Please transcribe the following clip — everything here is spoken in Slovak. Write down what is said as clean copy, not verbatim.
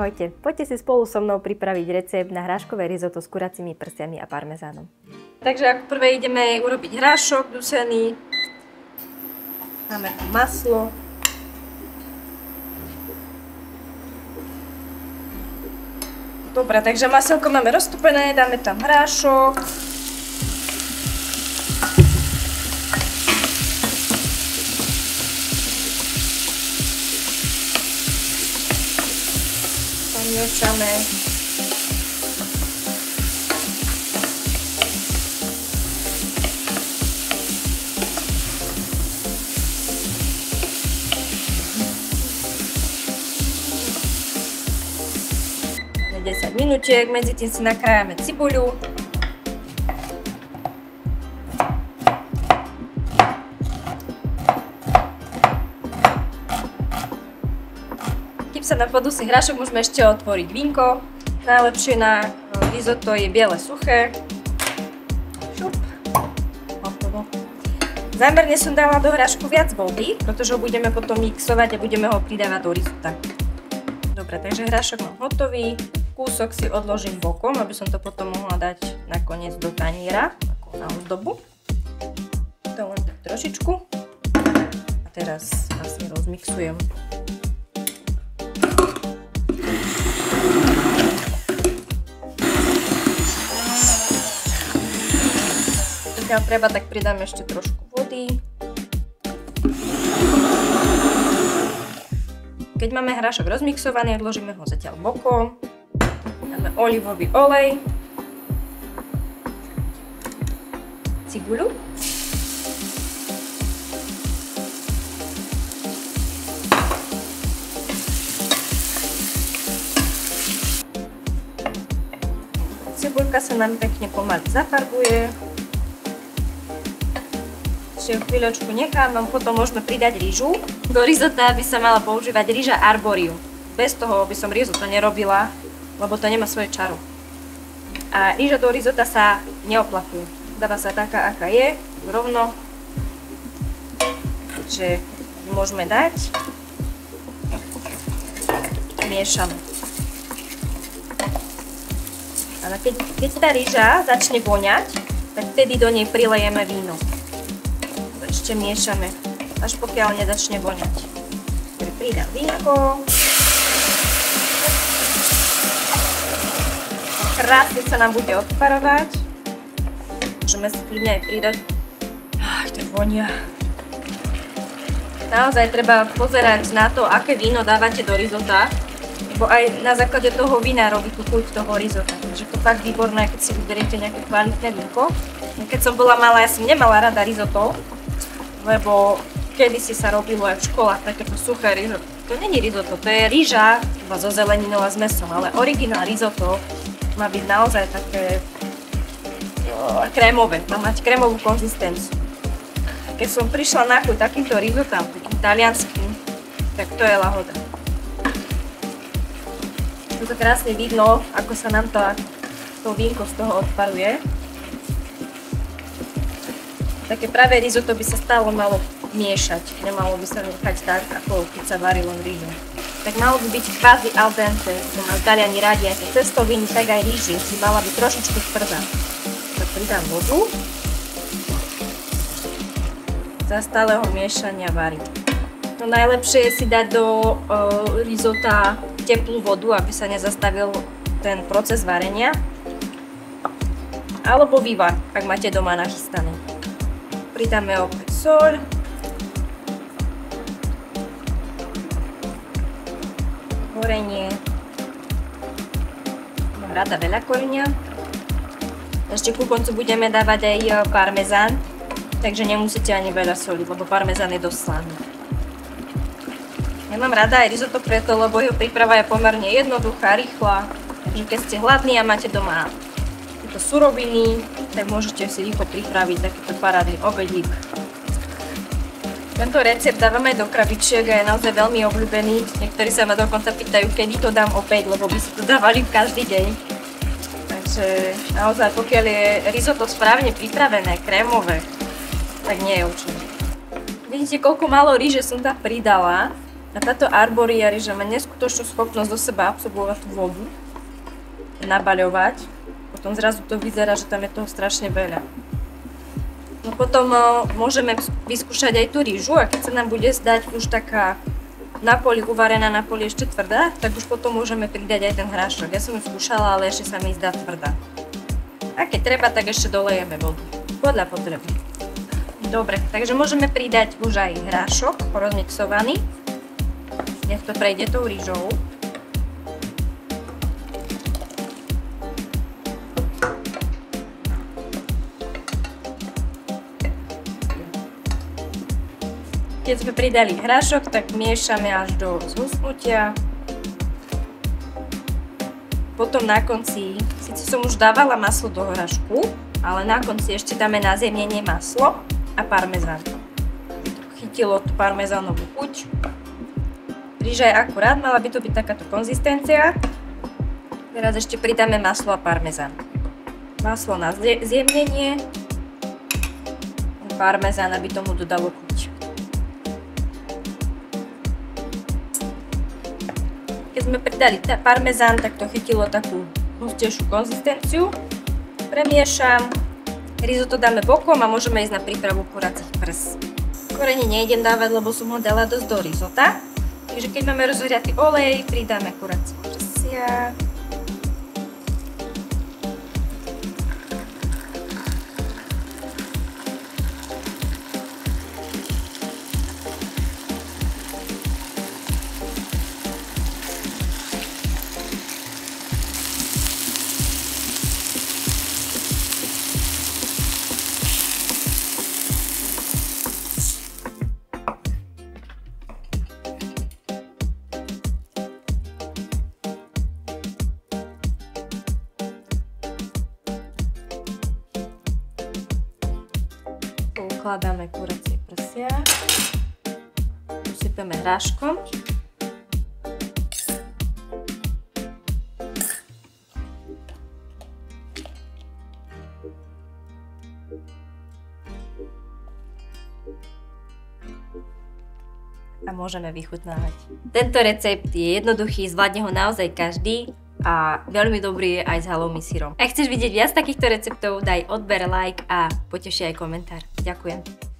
Ahojte, poďte si spolu so mnou pripraviť recept na hráškové risotto s kuracími prstiami a parmezánom. Takže ako prvé ideme urobiť hrášok dusený. Máme tu maslo. Dobre, takže maselko máme roztopené, dáme tam hrášok. Miešame. Máme 10 minútiek, medzi tým si nakrájame cibuľu. Sa na podusí hrášok môžeme ešte otvoriť vínko. Najlepšie na risotto je biele suché. Šup. Hotovo. Zámerne som dala do hrášku viac vody, pretože ho budeme potom mixovať a budeme ho pridávať do risotta. Dobre, takže hrášok mám hotový. Kúsok si odložím bokom, aby som to potom mohla dať nakoniec do taniera, ako na ozdobu. To len tak trošičku. A teraz vlastne rozmixujem. Pokiaľ treba, tak pridáme ešte trošku vody. Keď máme hrášok rozmixovaný, odložíme ho zatiaľ bokom. Dáme olivový olej, cibuľu, cibuľka sa nám pekne pomaly zafarbuje. Ešte chvíľočku nechávam, potom môžeme pridať rýžu. Do risotta by sa mala používať rýža arborium. Bez toho by som risotto nerobila, lebo to nemá svoje čaro. A rýža do risotta sa neoplakuje. Dáva sa taká, aká je, rovno. Takže môžeme dať. Miešame. Ale keď tá rýža začne voňať, tak vtedy do nej prilejeme víno. Ešte miešame, až pokiaľ nezačne voňať. Pridám vínko. Krásne sa nám bude odparovať. Môžeme si kľudne aj pridať. To vonia. Naozaj treba pozerať na to, aké víno dávate do risotta, lebo aj na základe toho vína robí tú chuť toho risotta. Takže to fakt výborné, keď si vyberiete nejaké kvalitné vínko. Keď som bola malá, ja som nemala rada risotto, lebo kedysi sa robilo aj v školách takéto suché risotto. To není risotto, to je rýža iba so zeleninou a s mäsom, ale originál risotto má byť naozaj také krémové, má mať krémovú konzistenciu. Keď som prišla na chuť takýmto risottom, takým talianským, tak to je lahoda. Tu to krásne vidno, ako sa nám to vínko z toho odparuje. Také pravé risotto by sa stále malo miešať, nemalo by sa nechať tak, ako keď sa varí len rýžu. Tak malo by byť kvázi al dente, to má Taliani radi, aj keď cestoviny, tak aj rýži si mala byť trošičku tvrdá. Tak pridám vodu. Za stáleho miešania variť. No najlepšie je si dať do risotta teplú vodu, aby sa nezastavil ten proces varenia. Alebo vývar, ak máte doma nachystané. Pridáme opäť soľ. Korenie. Mám rada veľa korenia. Ešte ku koncu budeme dávať aj parmezán, takže nemusíte ani veľa soliť, lebo parmezán je dosť slaný. Ja mám rada aj risotto preto, lebo jeho príprava je pomerne jednoduchá, rýchla. Takže keď ste hladní a máte doma tieto suroviny, tak môžete si rýchlo pripraviť takýto parádny obedík. Tento recept dávame do krabičiek a je naozaj veľmi obľúbený. Niektorí sa ma dokonca pýtajú, kedy to dám opäť, lebo by si to dávali každý deň. Takže naozaj, pokiaľ je risotto správne pripravené, krémové, tak nie je určite. Vidíte, koľko málo rýže som tam pridala. A táto arboria ryža má neskutočnú schopnosť do seba absorbovať tú vodu, nabaľovať. Potom zrazu to vyzerá, že tam je toho strašne veľa. No potom môžeme vyskúšať aj tú rýžu a keď sa nám bude zdať už taká na poli uvarená, na poli ešte tvrdá, tak už potom môžeme pridať aj ten hrášok. Ja som ju skúšala, ale ešte sa mi zdá tvrdá. A keď treba, tak ešte dolejeme vodu. Podľa potreby. Dobre, takže môžeme pridať už aj hrášok rozmixovaný. Nech to prejde tou rýžou. Keď sme pridali hrášok, tak miešame až do zhusnutia. Potom na konci, síce som už dávala maslo do hrášku, ale na konci ešte dáme na zjemnenie maslo a parmezán. Chytilo tú parmezánovú chuť. Rýža je akurát, mala by to byť takáto konzistencia. Teraz ešte pridáme maslo a parmezán. Maslo na zjemnenie, parmezán, aby tomu dodalo chuť. Keď sme pridali parmezán, tak to chytilo takú hustejšiu konzistenciu. Premiešam. Risotto dáme bokom a môžeme ísť na prípravu kuracích prs. Korene nejdem dávať, lebo som ho dala dosť do risota. Takže keď máme rozhriatý olej, pridáme kuracie prsia. Ukladáme kuracie prsia, usypeme hráškom. A môžeme vychutnávať. Tento recept je jednoduchý, zvládne ho naozaj každý. A veľmi dobrý je aj s halloumi syrom. Ak chceš vidieť viac takýchto receptov, daj odber, like a poteší aj komentár. Ďakujem.